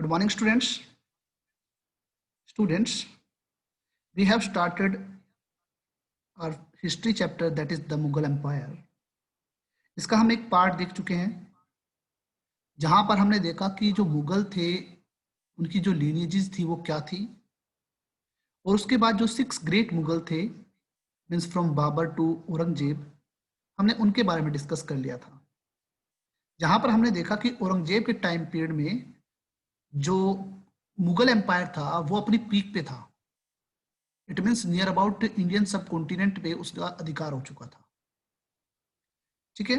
Good morning, students. Students, we have started our history chapter, that is the Mughal Empire. इसका हम एक part देख चुके हैं जहां पर हमने देखा कि जो मुगल थे उनकी जो लीनिएजेस थी वो क्या थी, और उसके बाद जो 6 ग्रेट मुगल थे means from Babur to Aurangzeb, हमने उनके बारे में डिस्कस कर लिया था। जहां पर हमने देखा कि औरंगजेब के टाइम पीरियड में जो मुगल एम्पायर था वो अपनी पीक पे था। It means near about Indian सब कॉन्टिनेंट पे उसका अधिकार हो चुका था। ठीक है,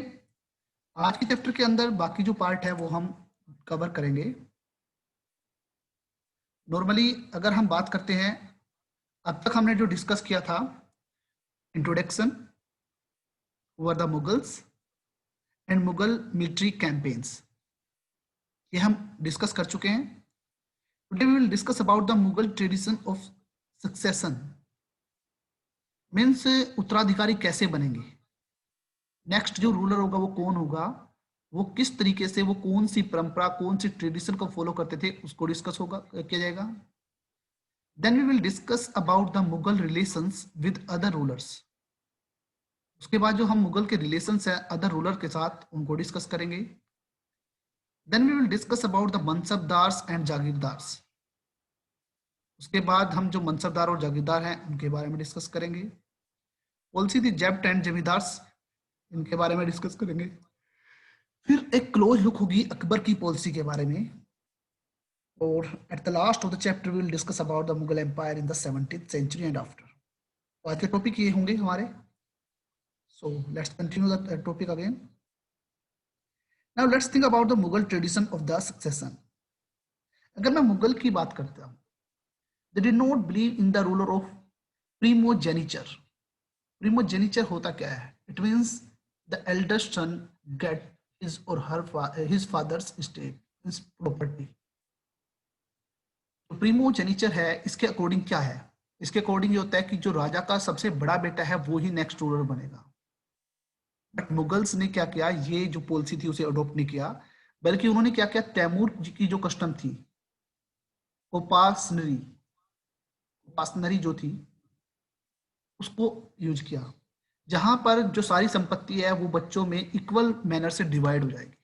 आज के चैप्टर के अंदर बाकी जो पार्ट है वो हम कवर करेंगे। नॉर्मली अगर हम बात करते हैं, अब तक हमने जो डिस्कस किया था, introduction over the Mughals and Mughal military campaigns, ये हम डिस्कस कर चुके हैं। Today we will discuss about the Mughal tradition of succession, means उत्तराधिकारी कैसे बनेंगे, नेक्स्ट जो रूलर होगा वो कौन होगा, वो किस तरीके से, वो कौन सी परंपरा, कौन सी ट्रेडिशन को फॉलो करते थे, उसको डिस्कस होगा किया जाएगा। Then we will discuss about the Mughal relations with other rulers, उसके बाद जो हम मुगल के रिलेशंस है अदर रूलर के साथ उनको डिस्कस करेंगे। Then we will discuss about the mansabdars and jagirdars, उसके बाद हम जो मनसबदार और जागीरदार हैं उनके बारे में डिस्कस करेंगे। ऑल्सो द जब्त एंड जमींदार्स, इनके बारे में डिस्कस करेंगे। फिर एक क्लोज लुक होगी अकबर की पॉलिसी के बारे में, और at the last of the chapter we will discuss about the Mughal empire in the 17th century and after. तो आज के टॉपिक ये होंगे हमारे। So let's continue the topic again. Now let's think about the Mughal tradition of the succession. अगर मैं मुगल की बात करता हूँ, they did not believe in the ruler of primogeniture. Primogeniture होता क्या है? It means the eldest son get his or her his father's estate, his property। तो प्रीमोजेनिचर है, इसके अकॉर्डिंग क्या है? इसके अकॉर्डिंग ये होता है कि जो राजा का सबसे बड़ा बेटा है वो ही नेक्स्ट रूलर बनेगा। बट मुगल्स ने क्या किया, ये जो पॉलिसी थी उसे अडॉप्ट नहीं किया, बल्कि उन्होंने क्या किया, तैमूर जी की जो कस्टम थी, उपासनरी उपासनरी जो थी उसको यूज किया, जहां पर जो सारी संपत्ति है वो बच्चों में इक्वल मैनर से डिवाइड हो जाएगी।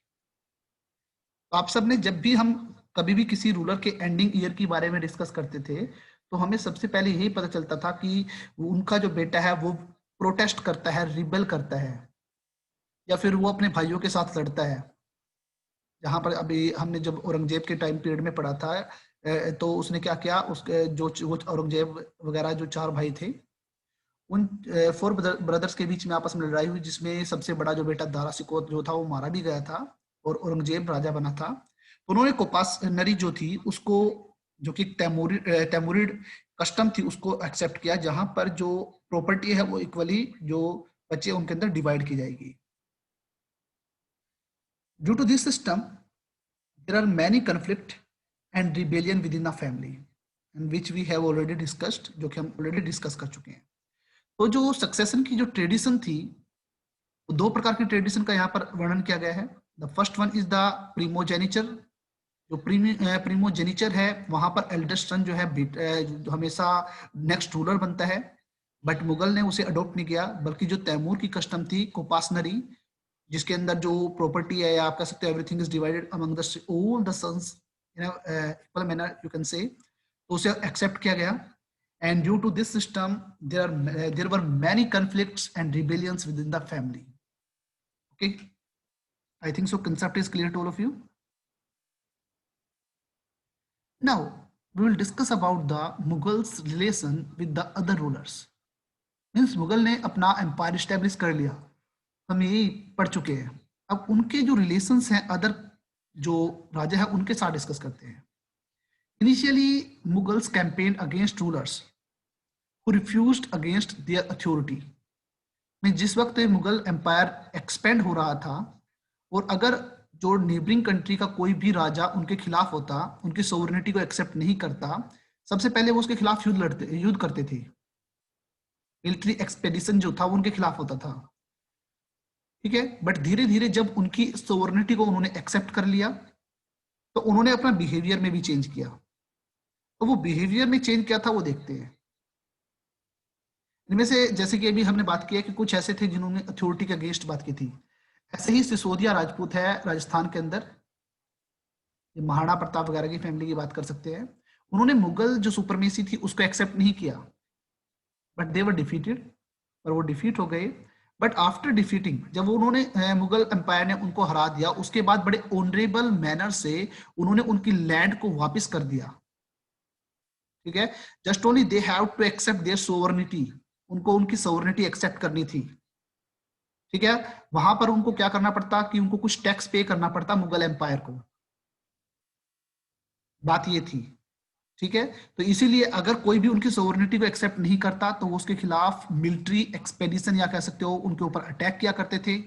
आप सब ने जब भी हम कभी भी किसी रूलर के एंडिंग ईयर के बारे में डिस्कस करते थे तो हमें सबसे पहले यही पता चलता था कि उनका जो बेटा है वो प्रोटेस्ट करता है, रिबेल करता है, या फिर वो अपने भाइयों के साथ लड़ता है। जहां पर अभी हमने जब औरंगजेब के टाइम पीरियड में पढ़ा था, तो उसने क्या किया, उसके जो औरंगजेब वगैरह जो 4 भाई थे, उन 4 ब्रदर्स के बीच में आपस में लड़ाई हुई, जिसमें सबसे बड़ा जो बेटा दारा सिकोत जो था वो मारा भी गया था और औरंगजेब राजा बना था। तो उन्होंने कोपासनरी जो थी उसको, जो कि तैमूरिड कस्टम थी, उसको एक्सेप्ट किया, जहां पर जो प्रॉपर्टी है वो इक्वली जो बच्चे उनके अंदर डिवाइड की जाएगी। Due to this system there are many conflict and rebellion within the family, and which we have already discussed, जो कि हम ऑलरेडी डिस्कस कर चुके हैं। तो जो सक्सेशन की जो ट्रेडिशन थी, 2 प्रकार की ट्रेडिशन का यहाँ पर वर्णन किया गया है। The first one is the primogeniture. जो प्रीमोजेनिचर है वहां पर एल्डेस्ट सन जो है जो हमेशा नेक्स्ट रूलर बनता है, बट मुगल ने उसे अडॉप्ट नहीं किया, बल्कि जो तैमूर की कस्टम थी कोपासनरी, जिसके अंदर जो प्रॉपर्टी है, या आप कह सकते हो everything is divided among the all the sons in equal manner you can say, तो उसे एक्सेप्ट किया गया। And due to this system, there were many conflicts and rebellions within the family. Okay, I think so. Concept is clear to all of you. Now we will discuss about the Mughals' relation with the other rulers. Means Mughal ने अपना empire establish कर लिया, हम यही पढ़ चुके हैं। अब उनके जो रिलेशंस हैं अदर जो राजा है उनके साथ डिस्कस करते हैं। Initially, Mughals campaigned against rulers who refused against their authority। में जिस वक्त मुगल एम्पायर एक्सपेंड हो रहा था, और अगर जो नेबरिंग कंट्री का कोई भी राजा उनके खिलाफ होता, उनकी सोवरेनिटी को एक्सेप्ट नहीं करता, सबसे पहले वो उसके खिलाफ युद्ध करते थे। मिलिट्री एक्सपेडिशन जो था वो उनके खिलाफ होता था। ठीक है, बट धीरे धीरे जब उनकी सोवरेनिटी को उन्होंने एक्सेप्ट कर लिया, तो उन्होंने अपना बिहेवियर में भी चेंज किया। तो वो बिहेवियर में चेंज क्या था वो देखते हैं। इनमें से जैसे कि अभी हमने बात किया कि कुछ ऐसे थे जिन्होंने अथॉरिटी के अगेंस्ट बात की थी। ऐसे ही सिसोदिया राजपूत है राजस्थान के अंदर, ये महाराणा प्रताप वगैरह की फैमिली की बात कर सकते हैं। उन्होंने मुगल जो सुपरमेसी थी उसको एक्सेप्ट नहीं किया, बट दे वर डिफीटेड, पर वो डिफीट हो गए। बट आफ्टर डिफीटिंग, जब उन्होंने मुगल एम्पायर ने उनको हरा दिया, उसके बाद बड़े ऑनरेबल मैनर से उन्होंने उनकी लैंड को वापस कर दिया। ठीक है, just only they have to accept their sovereignty, उनको उनकी सोवर्निटी एक्सेप्ट करनी थी। ठीक है, वहां पर उनको क्या करना पड़ता कि उनको कुछ टैक्स पे करना पड़ता मुगल एम्पायर को, बात ये थी। ठीक है, तो इसीलिए अगर कोई भी उनकी सोवर्निटी को एक्सेप्ट नहीं करता तो वो उसके खिलाफ मिलिट्री एक्सपेडिशन या कह सकते हो उनके ऊपर अटैक किया करते थे।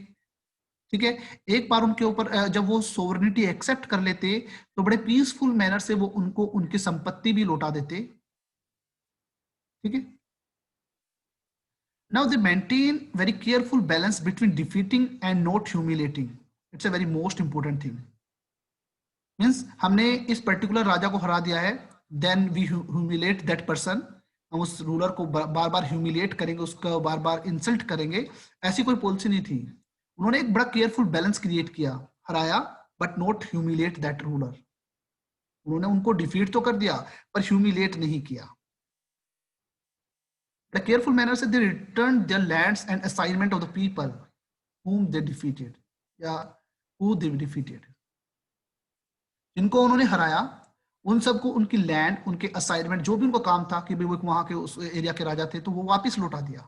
ठीक है, एक बार उनके ऊपर जब वो सोवर्निटी एक्सेप्ट कर लेते तो बड़े पीसफुल मैनर से वो उनको उनकी संपत्ति भी लौटा देते। ठीक है, now they maintain very careful balance between defeating and not humiliating. It's a very most important thing. Means हमने इस पर्टिकुलर राजा को हरा दिया है, then we humiliate that person, हम उस रूलर को बार बार ह्यूमिलेट करेंगे, उसका बार बार इंसल्ट करेंगे, ऐसी कोई पॉलिसी नहीं थी। उन्होंने एक बड़ा केयरफुल बैलेंस क्रिएट किया, हराया but not humiliate that ruler. उन्होंने उनको डिफीट तो कर दिया पर ह्यूमिलेट नहीं किया। द केयरफुल मैनर से they return their lands and assignment of the people whom they defeated या who they defeated, जिनको उन्होंने हराया उन सबको उनकी लैंड, उनके असाइनमेंट, जो भी उनका काम था कि भाई वो वहां के उस एरिया के राजा थे, तो वो वापस लौटा दिया।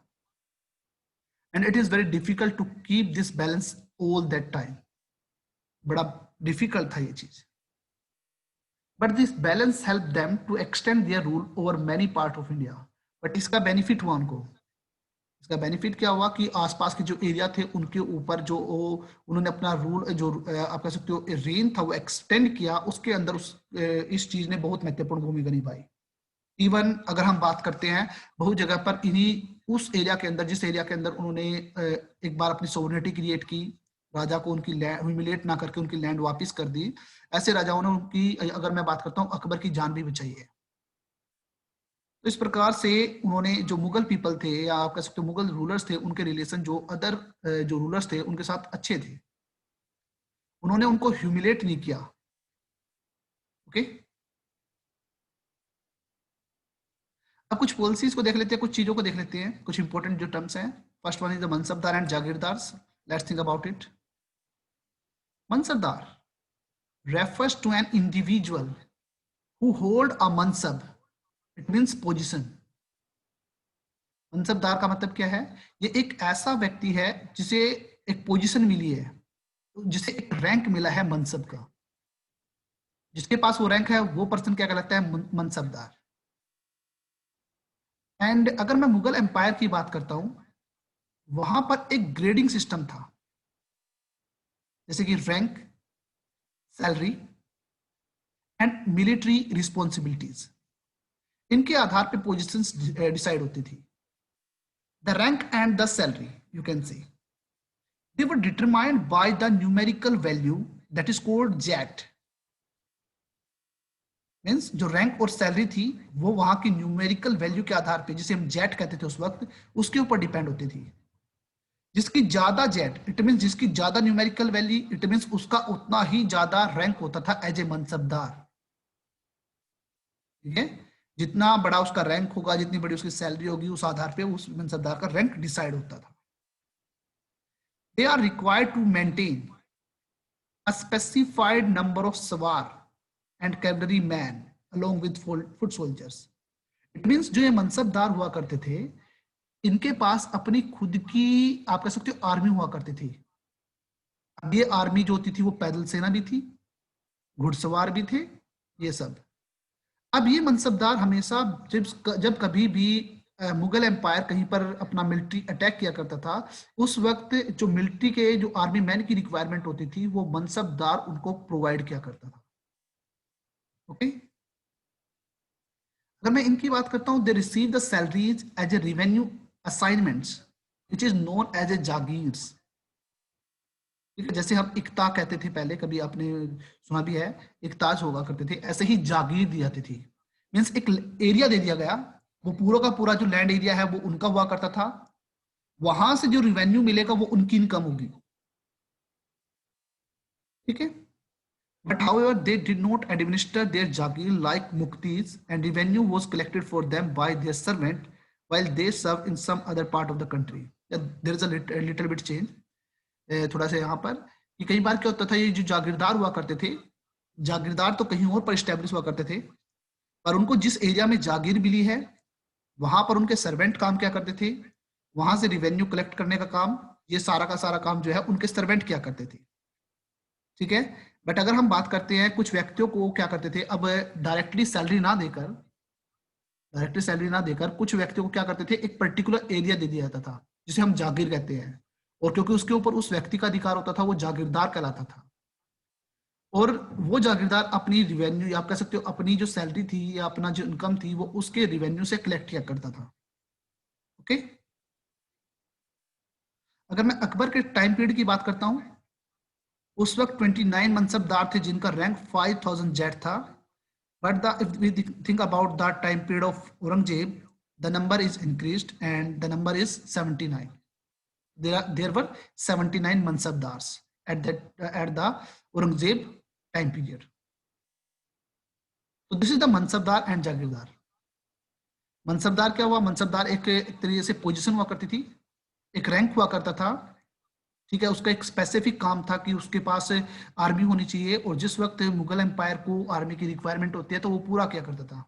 And it is very difficult to keep this balance all that time, बड़ा डिफिकल्ट था ये चीज। But this balance help them to extend their rule over many part of India. But इसका बेनिफिट हुआ उनको, इसका बेनिफिट क्या हुआ कि आसपास के जो एरिया थे उनके ऊपर जो उन्होंने अपना रूल, जो आप कह सकते हो रेन था, वो एक्सटेंड किया। उसके अंदर इस चीज ने बहुत महत्वपूर्ण भूमिका निभाई। इवन अगर हम बात करते हैं, बहुत जगह पर इन्हीं उस एरिया के अंदर, जिस एरिया के अंदर उन्होंने एक बार अपनी सोवरेनिटी क्रिएट की, राजा को उनकी लैंड ह्यूमिलेट ना करके उनकी लैंड वापस कर दी, ऐसे राजाओं ने उनकी, अगर मैं बात करता हूँ, अकबर की जान भी बचाई है। तो इस प्रकार से उन्होंने, जो मुगल पीपल थे या आप कह सकते हो मुगल रूलर्स थे, उनके रिलेशन जो अदर जो रूलर्स थे उनके साथ अच्छे थे, उन्होंने उनको ह्यूमिलेट नहीं किया। ओके, अब कुछ पॉलिसीज को देख लेते हैं, कुछ चीजों को देख लेते हैं, कुछ इंपॉर्टेंट जो टर्म्स हैं। First one is the mansabdar and jagirdar. Let's think about it. Mansabdar refers to an individual who hold a mansab, it means position। Mansabdar का मतलब क्या है? ये एक ऐसा व्यक्ति है जिसे एक पोजीशन मिली है, जिसे एक रैंक मिला है मनसब का, जिसके पास वो रैंक है वो पर्सन क्या कहलाता है? मनसबदार। एंड अगर मैं मुगल एम्पायर की बात करता हूं, वहां पर एक ग्रेडिंग सिस्टम था, जैसे कि rank, salary and military responsibilities, इनके आधार पे पोजीशंस डिसाइड होती थी। The rank and the salary, you can से, they were determined by the numerical value that is called jet। Means जो रैंक और सैलरी थी वो वहां की न्यूमेरिकल वैल्यू के आधार पे, जिसे हम जेट कहते थे उस वक्त, उसके ऊपर डिपेंड होती थी। जिसकी ज्यादा जेट, इट मीन जिसकी ज्यादा न्यूमेरिकल वैल्यू, इट मीन उसका उतना ही ज्यादा रैंक होता था एज ए मनसबदार। ठीक है, जितना बड़ा उसका रैंक होगा, जितनी बड़ी उसकी सैलरी होगी, उस आधार पे उस मनसबदार का रैंक डिसाइड होता था। They are required to maintain a specified number of sawar and cavalry man along with foot soldiers। It means जो ये मनसबदार हुआ करते थे, इनके पास अपनी खुद की, आप कह सकते हो, आर्मी हुआ करती थी। अब ये आर्मी जो होती थी वो पैदल सेना भी थी, घुड़सवार भी थे, ये सब। अब ये मनसबदार हमेशा जब जब कभी भी मुगल एम्पायर कहीं पर अपना मिलिट्री अटैक किया करता था, उस वक्त जो मिलिट्री के जो आर्मी मैन की रिक्वायरमेंट होती थी वो मनसबदार उनको प्रोवाइड किया करता था। ओके, अगर मैं इनकी बात करता हूं, they receive the salaries as a revenue assignments which is known as a jagirs. ठीक है, जैसे हम इकता कहते थे पहले, कभी आपने सुना भी है, इकताज होगा करते थे, ऐसे ही जागीर दी जाती थी। मीन्स एक एरिया दे दिया गया, वो पूरा का पूरा जो लैंड एरिया है वो उनका हुआ करता था, वहां से जो रिवेन्यू मिलेगा वो उनकी इनकम होगी। ठीक है, but however they did not administer their jagir like muktis, and revenue was collected for them by their servant while they served in some other part of the country. There is a little bit change, थोड़ा सा यहाँ पर, कि कई बार क्या होता था, ये जो जागीरदार हुआ करते थे, जागीरदार तो कहीं और पर स्टैब्लिश हुआ करते थे, पर उनको जिस एरिया में जागीर मिली है वहां पर उनके सर्वेंट काम क्या करते थे, वहां से रिवेन्यू कलेक्ट करने का काम, ये सारा का सारा काम जो है उनके सर्वेंट क्या करते थे। ठीक है, बट अगर हम बात करते हैं कुछ व्यक्तियों को क्या करते थे, अब डायरेक्टली सैलरी ना देकर कुछ व्यक्तियों को क्या करते थे, एक पर्टिकुलर एरिया दे दिया जाता था जिसे हम जागीर कहते हैं, और क्योंकि उसके ऊपर उस व्यक्ति का अधिकार होता था वो जागीरदार कहलाता था, और वो जागीरदार अपनी रिवेन्यू या आप कह सकते हो अपनी जो सैलरी थी या अपना जो इनकम थी वो उसके रिवेन्यू से कलेक्ट किया करता था। ओके, अगर मैं अकबर के टाइम पीरियड की बात करता हूं, उस वक्त 29 मनसबदार थे जिनका रैंक 5000 जेट था, but if we think about the time period of Aurangzeb, the number is increased and the number is 79. There were 79 mansabdars at the Aurangzeb time period. So this is the mansabdar and jagirdar. Mansabdar क्या हुआ, मनसबदार एक तरीके से position हुआ करती थी, एक rank हुआ करता था। ठीक है, उसका एक स्पेसिफिक काम था कि उसके पास आर्मी होनी चाहिए, और जिस वक्त मुगल एम्पायर को आर्मी की रिक्वायरमेंट होती है तो वो पूरा क्या करता था,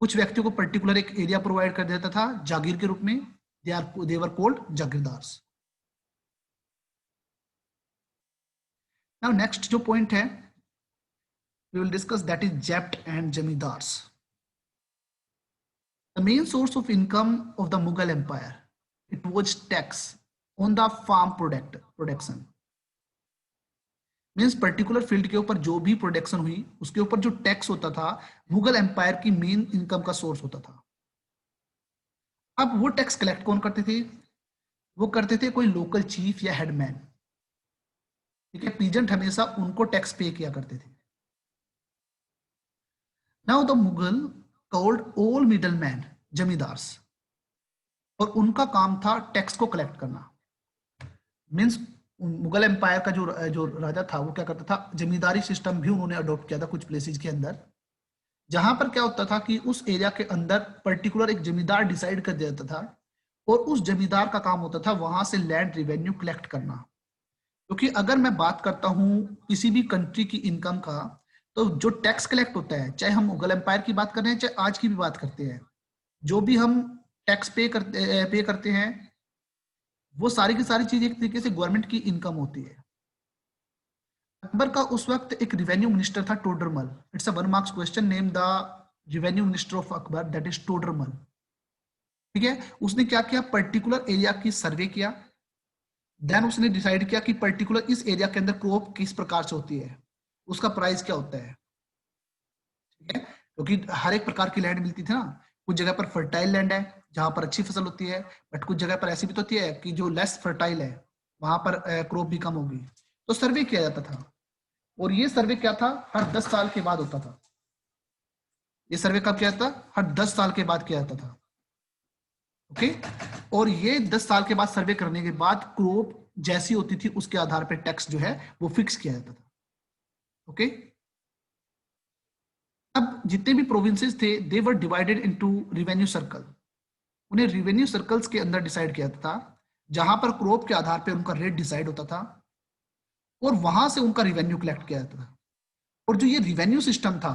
कुछ व्यक्तियों को पर्टिकुलर एक एरिया प्रोवाइड कर देता था जागीर के रूप में, they were called jagirdars. Now next जो पॉइंट है we will discuss, that is zabt and zamindars. The main source of income of the Mughal Empire, it was tax on the farm production. Means particular field के ऊपर जो भी production हुई उसके ऊपर जो टैक्स होता था, मुगल एम्पायर की मेन इनकम का सोर्स होता था। अब वो टैक्स कलेक्ट कौन करते थे, वो करते थे कोई लोकल चीफ या हेडमैन। ठीक है, पीजेंट हमेशा उनको टैक्स पे किया करते थे। Now the Mughal called all middleman zamindars, और उनका काम था टैक्स को कलेक्ट करना। मीन्स मुगल एम्पायर का जो राजा था वो क्या करता था, जमींदारी सिस्टम भी उन्होंने अडॉप्ट किया था कुछ प्लेसेस के अंदर, जहां पर क्या होता था कि उस एरिया के अंदर पर्टिकुलर एक जमींदार डिसाइड कर देता था, और उस जमींदार का काम होता था वहां से लैंड रिवेन्यू कलेक्ट करना। क्योंकि अगर मैं बात करता हूं किसी भी कंट्री की इनकम का, तो जो टैक्स कलेक्ट होता है, चाहे हम मुगल एम्पायर की बात कर रहे हैं चाहे आज की भी बात करते हैं, जो भी हम टैक्स पे करते हैं वो सारी की सारी चीज एक तरीके से गवर्नमेंट की इनकम होती है। अकबर का उस वक्त एक रिवेन्यू मिनिस्टर था Todarmal. It's a 1 marks question, name the revenue minister of Akbar, that is Todarmal. ठीक है, उसने क्या किया, पर्टिकुलर एरिया की सर्वे किया, देन उसने डिसाइड किया कि पर्टिकुलर इस एरिया के अंदर क्रॉप किस प्रकार से होती है, उसका प्राइस क्या होता है। ठीक है, क्योंकि हर एक प्रकार की लैंड मिलती थी ना, कुछ जगह पर फर्टाइल लैंड है जहां पर अच्छी फसल होती है, बट कुछ जगह पर ऐसी भी तो होती है कि जो लेस फर्टाइल है वहां पर क्रॉप भी कम होगी। तो सर्वे किया जाता था, और ये सर्वे क्या था, हर 10 साल के बाद होता था। ये सर्वे कब किया जाता, हर 10 साल के बाद किया जाता था। ओके, और ये 10 साल के बाद सर्वे करने के बाद क्रॉप जैसी होती थी उसके आधार पर टैक्स जो है वो फिक्स किया जाता था। ओके, अब जितने भी प्रोविंसेस थे they were divided into revenue circle, उन्हें रिवेन्यू सर्कल्स के अंदर डिसाइड किया था, जहां पर क्रॉप के आधार पर उनका रेट डिसाइड होता था, और वहां से उनका रिवेन्यू कलेक्ट किया जाता था। और जो ये रिवेन्यू सिस्टम था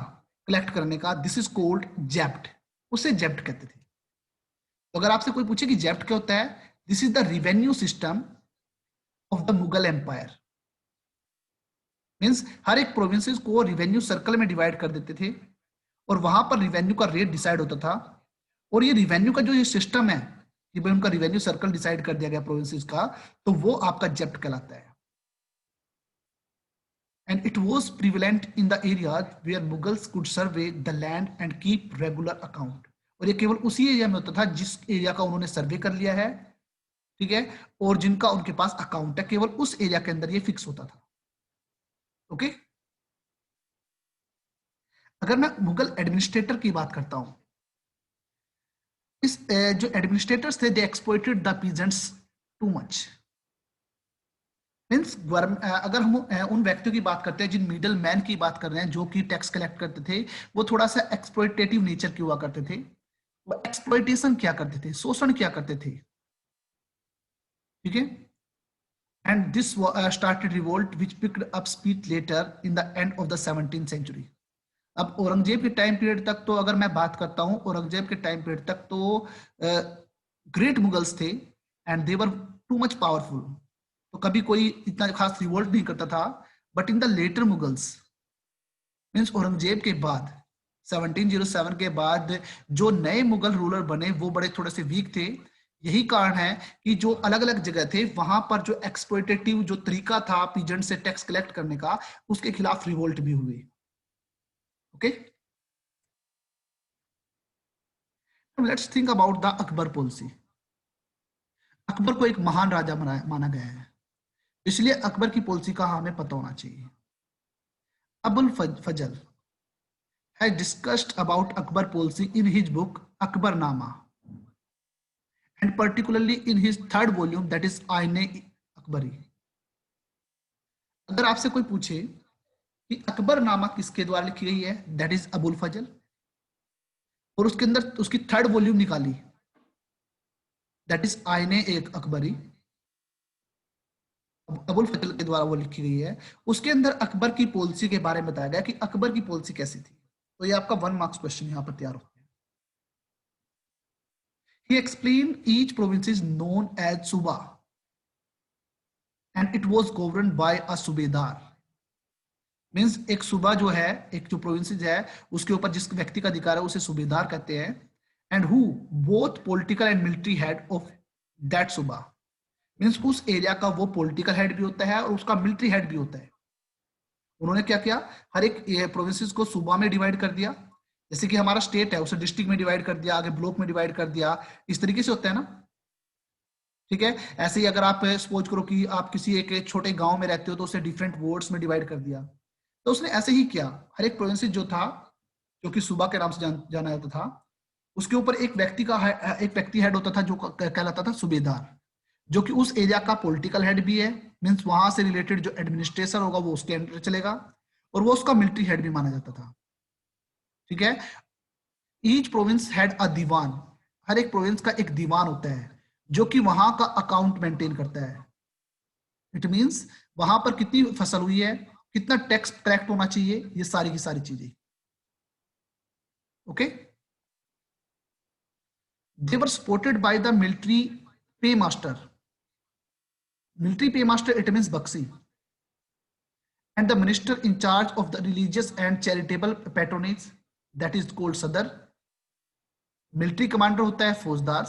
कलेक्ट करने का, दिस इज कॉल्ड जैप्ट, उसे जैप्ट कहते थे। तो अगर आपसे कोई पूछे कि जैप्ट क्या होता है, this is the revenue system of the Mughal empire. Means हर एक प्रोविंसेस को रिवेन्यू सर्कल में डिवाइड कर देते थे, और वहां पर रिवेन्यू का रेट डिसाइड होता था, और ये रिवेन्यू का जो ये सिस्टम है कि भाई उनका रिवेन्यू सर्कल डिसाइड कर दिया गया प्रोविंसेस का, तो वो आपका जैप्ट कहलाता है। And it was prevalent in the areas where Mughals could survey the land and keep regular account. और ये केवल उसी एरिया में होता था जिस एरिया का उन्होंने सर्वे कर लिया है, ठीक है, और जिनका उनके पास अकाउंट है केवल उस एरिया के अंदर ये फिक्स होता था। ओके, अगर मैं मुगल एडमिनिस्ट्रेटर की बात करता हूं, इस जो एडमिनिस्ट्रेटर्स थे they exploited the peasants too much. Means अगर हम उन व्यक्तियों की बात करते हैं, जिन मिडल मैन की बात कर रहे हैं, जो कि टैक्स कलेक्ट करते थे, वो थोड़ा सा एक्सप्लॉइटेटिव नेचर के हुआ करते थे। वो एक्सप्लॉइटेशन क्या करते थे, शोषण क्या करते थे, ठीक है। And this started revolt which picked up speed later in the end of the 17th century. अब औरंगजेब के टाइम पीरियड तक तो अगर मैं बात करता हूं, औरंगजेब के टाइम पीरियड तक तो ग्रेट मुगल्स थे and they were too much powerful, तो कभी कोई इतना खास रिवोल्ट नहीं करता था। But in the later Mughals, means Aurangzeb के बाद 1707 के बाद जो नए मुगल रूलर बने वो बड़े थोड़े से वीक थे। यही कारण है कि जो अलग अलग जगह थे वहां पर जो एक्सप्लॉइटेटिव जो तरीका था पीजेंट से टैक्स कलेक्ट करने का, उसके खिलाफ रिवोल्ट भी हुए। Okay, let's think about the Akbar policy. Akbar को एक महान राजा माना गया है, इसलिए अकबर की पॉलिसी का हमें पता होना चाहिए। अबुल फजल has discussed about Akbar policy in his book Akbarnama, and particularly in his third volume, that is आईने अकबरी। अगर आपसे कोई पूछे कि अकबरनामा किसके द्वारा लिखी गई है, दैट इज अबुल फजल, और उसके अंदर उसकी थर्ड वॉल्यूम निकाली, दैट इज आईने एक अकबरी, अबुल फजल के द्वारा वो लिखी गई है। उसके अंदर अकबर की पॉलिसी के बारे में बताया गया कि अकबर की पॉलिसी कैसी थी। तो ये आपका 1 मार्क्स क्वेश्चन यहाँ पर तैयार होता है। He explained each province is known as Suba and it was governed by a सूबेदार। मीन्स एक सूबा जो है, एक जो प्रोविंसेस है, उसके ऊपर जिस व्यक्ति का अधिकार है उसे सूबेदार कहते हैं। And who both political and military head of that सूबा। मीन्स उस एरिया का वो पॉलिटिकल हेड भी होता है और उसका मिलिट्री हेड भी होता है। उन्होंने क्या किया, हर एक प्रोविंसेस को सूबा में डिवाइड कर दिया। जैसे कि हमारा स्टेट है उसे डिस्ट्रिक्ट में डिवाइड कर दिया, आगे ब्लॉक में डिवाइड कर दिया, इस तरीके से होता है ना, ठीक है। ऐसे ही अगर आप सपोज करो कि आप किसी एक छोटे गांव में रहते हो तो उसे डिफरेंट वार्ड्स में डिवाइड कर दिया, तो उसने ऐसे ही किया। हर एक प्रोविंस जो था, जो कि सूबा के नाम से जाना जाता था, उसके ऊपर एक व्यक्ति हेड होता था जो कहलाता था सूबेदार, जो कि उस एरिया का पॉलिटिकल हेड भी है। मीन्स वहां से रिलेटेड जो एडमिनिस्ट्रेशन होगा वो उसके अंडर चलेगा, और वो उसका मिलिट्री हेड भी माना जाता था, ठीक है। ईच प्रोविंस हैड अ दीवान, हर एक प्रोविंस का एक दीवान होता है जो कि वहां का अकाउंट मेंटेन करता है। इट मींस वहां पर कितनी फसल हुई है, कितना टैक्स कलेक्ट होना चाहिए, ये सारी की सारी चीजें। Okay, they were supported by the military pay master. Military pay master it means Bakshi, and the minister in charge of the religious and charitable patronage, that is called Sadr. Military commander होता है फौजदार,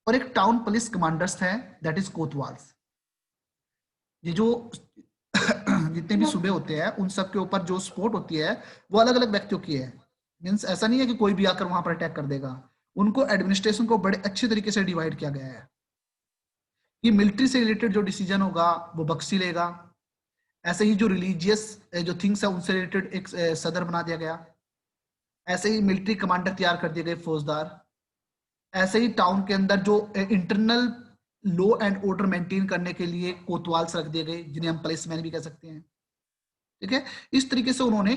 और एक टाउन पुलिस कमांडर्स है, that is kotwals. ये जो जितने भी सूबे होते हैं उन सब के ऊपर जो सपोर्ट होती है वो अलग अलग व्यक्तियों की है। मीन्स ऐसा नहीं है कि कोई भी आकर वहां पर अटैक कर देगा, उनको एडमिनिस्ट्रेशन को बड़े अच्छे तरीके से डिवाइड किया गया है कि मिलिट्री से रिलेटेड जो डिसीजन होगा वो बख्शी लेगा। ऐसे ही जो रिलीजियस जो थिंग्स है उनसे रिलेटेड एक सदर बना दिया गया। ऐसे ही मिलिट्री कमांडर तैयार कर दिए गए फौजदार। ऐसे ही टाउन के अंदर जो internal law and order maintain करने के लिए कोतवाल्स रख दिए गए, जिन्हें हम पुलिसमैन भी कह सकते हैं, ठीक है। इस तरीके से उन्होंने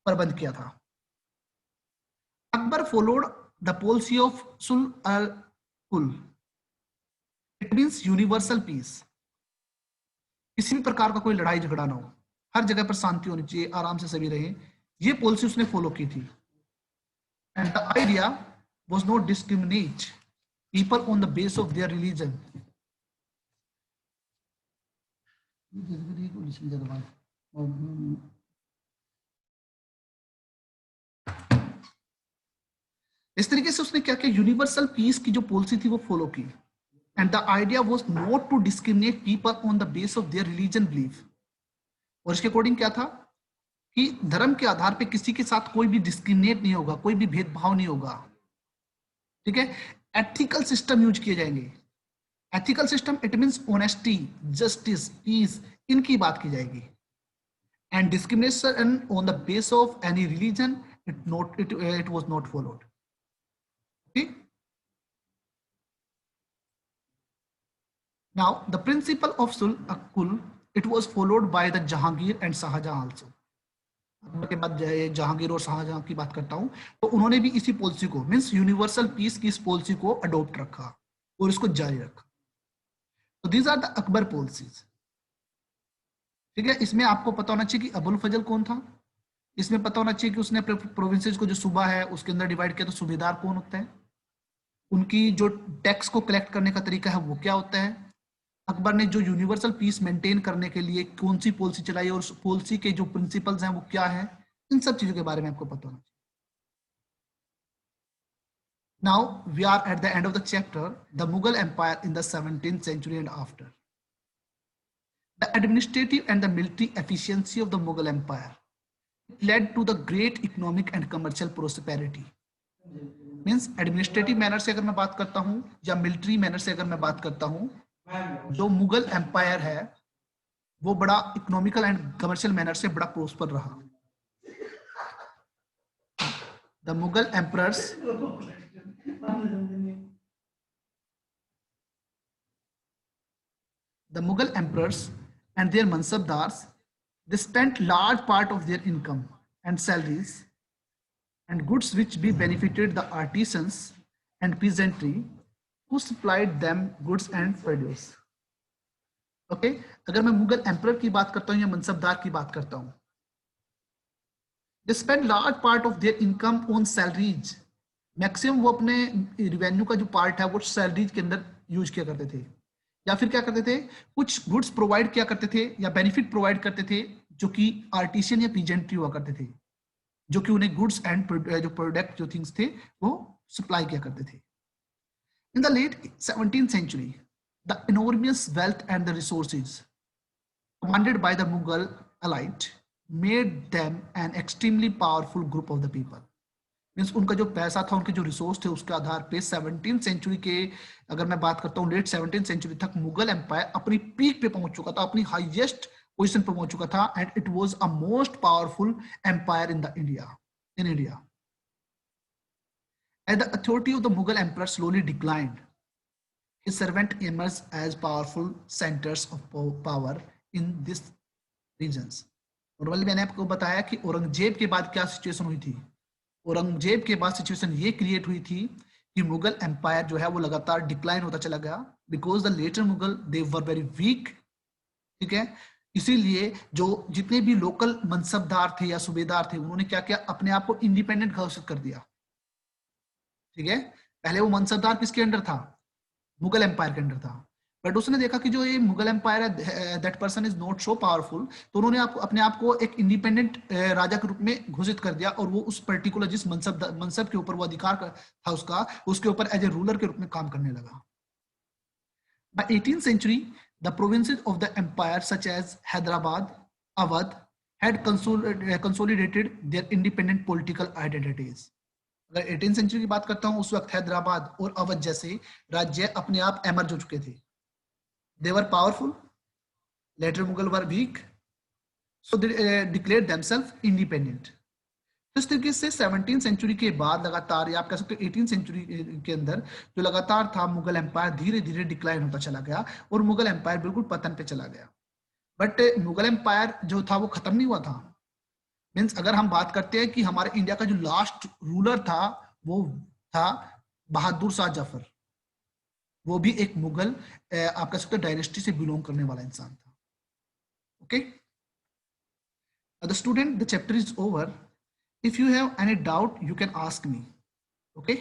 प्रबंध किया था। Akbar followed the policy of सुल अल कुल, इट मींस यूनिवर्सल पीस। किसी भी प्रकार का कोई लड़ाई झगड़ा ना हो, हर जगह पर शांति होनी चाहिए, आराम से सभी रहे, ये पॉलिसी उसने फॉलो की थी। And the idea was not discriminate people on the base of their religion. इस तरीके से उसने क्या किया, यूनिवर्सल पीस की जो पॉलिसी थी वो फॉलो की। And the idea was not to discriminate people on the base of their religion belief. और इसके अकॉर्डिंग क्या था कि धर्म के आधार पे किसी के साथ कोई भी डिस्क्रिमिनेट नहीं होगा, कोई भी भेदभाव नहीं होगा, ठीक है। एथिकल सिस्टम यूज किए जाएंगे। Ethical system it means honesty, justice, peace, इनकी बात की जाएगी. And discrimination on the base of any religion it was not followed. Okay. Now the principle of sul akul, it was followed by the Jahangir and Shahjahan also. के बाद जहांगीर और शाहजहां की बात करता हूं, तो उन्होंने भी इसी पॉलिसी को, मींस यूनिवर्सल पीस की इस पॉलिसी को अडॉप्ट रखा और इसको जारी रखा. तो these are the Akbar policies. ठीक है, इसमें आपको पता होना चाहिए कि अबुल फजल कौन था. इसमें पता होना चाहिए कि उसने प्रोविंसेस को जो सूबा है उसके अंदर डिवाइड किया, तो सूबेदार कौन होता है, उनकी जो टैक्स को कलेक्ट करने का तरीका है वो क्या होता है, अकबर ने जो यूनिवर्सल पीस मेंटेन करने के लिए कौन सी पॉलिसी चलाई और उस पॉलिसी के जो प्रिंसिपल्स हैं वो क्या है, इन सब चीजों के बारे में आपको पता होना चाहिए. Now we are at the end of the chapter, the Mughal Empire in the 17th century and after. The administrative and the military efficiency of the Mughal Empire led to the great economic and commercial prosperity. Means administrative manner से अगर मैं बात करता हूँ या military manner से अगर मैं बात करता हूँ, जो मुगल एम्पायर है वो बड़ा इकोनॉमिकल एंड कमर्शियल मैनर से बड़ा प्रोस्पर रहा. The Mughal emperors The Mughal emperors and their mansabdars, they spent large part of their income and salaries and goods which be benefited the artisans and peasantry who supplied them goods and produce. Okay? अगर मैं Mughal emperor की बात करता हूँ या मनसबदार की बात करता हूँ, they spent large part of their income on salaries. Maximum वो अपने रिवेन्यू का जो पार्ट है वो सैलरीज के अंदर यूज किया करते थे, या फिर क्या करते थे, कुछ गुड्स प्रोवाइड किया करते थे या बेनिफिट प्रोवाइड करते थे जो कि आर्टिशियन या पीजेंट्री हुआ करते थे, जो कि उन्हें गुड्स एंड जो प्रोडक्ट जो थिंग्स थे वो सप्लाई किया करते थे. In the late 17th century, the enormous wealth and the resources commanded by the Mughal elite made them an extremely powerful group of the people. Means उनका जो पैसा था, उनके जो रिसोर्स थे, उसके आधार पे 17th सेंचुरी के, अगर मैं बात करता हूँ लेट 17th सेंचुरी तक, मुगल एम्पायर अपनी पीक पे पहुंच चुका था, अपनी हाईएस्ट पोजीशन पे पहुंच चुका था, and it was a most powerful empire in India. As the authority of the Mughal emperor slowly declined, his servant emerged as powerful centers of power in these regions. Normally मैंने आपको बताया कि औरंगजेब के बाद क्या सिचुएशन हुई थी. औरंगजेब के बाद सिचुएशन ये क्रिएट हुई थी कि मुगल एम्पायर जो है वो लगातार डिक्लाइन होता चला गया, because the later Mughal they were very weak. ठीक है, इसीलिए जो जितने भी लोकल मनसबदार थे या सूबेदार थे, उन्होंने क्या किया, अपने आप को इंडिपेंडेंट घोषित कर दिया. ठीक है, पहले वो मनसबदार किसके अंडर था, मुगल एम्पायर के अंडर था, बट उसने देखा कि जो ये मुगल एम्पायर है, that person is not so powerful, तो उन्होंने अपने आप को एक इंडिपेंडेंट राजा के रूप में घोषित कर दिया, और वो उस पर्टिकुलर जिस मनसब के ऊपर वो अधिकार था उसका, उसके ऊपर एज ए रूलर के रूप में काम करने लगा. By 18th century, the provinces of the empire such as Hyderabad, Awadh had consolidated their independent political identities. अगर 18th सेंचुरी की बात करता हूं, उस वक्त हैदराबाद और अवध जैसे राज्य अपने आप एमर्ज हो चुके थे. They were powerful. Later Mughal were weak, so they declared themselves independent. इस तरीके से 17th सेंचुरी के बाद लगातार, या आप कह सकते हो 18th सेंचुरी के अंदर जो लगातार था, मुगल एम्पायर धीरे धीरे डिक्लाइन होता चला गया और मुगल एम्पायर बिल्कुल पतन पे चला गया. बट मुगल एम्पायर जो था वो खत्म नहीं हुआ था. मीन्स अगर हम बात करते हैं कि हमारे इंडिया का जो लास्ट रूलर था वो था बहादुर शाह जफर. वो भी एक मुगल, आप कह सकते हो डायनेस्टी से बिलोंग करने वाला इंसान था. Okay, the student, the chapter is over. If you have any doubt, you can ask me. Okay.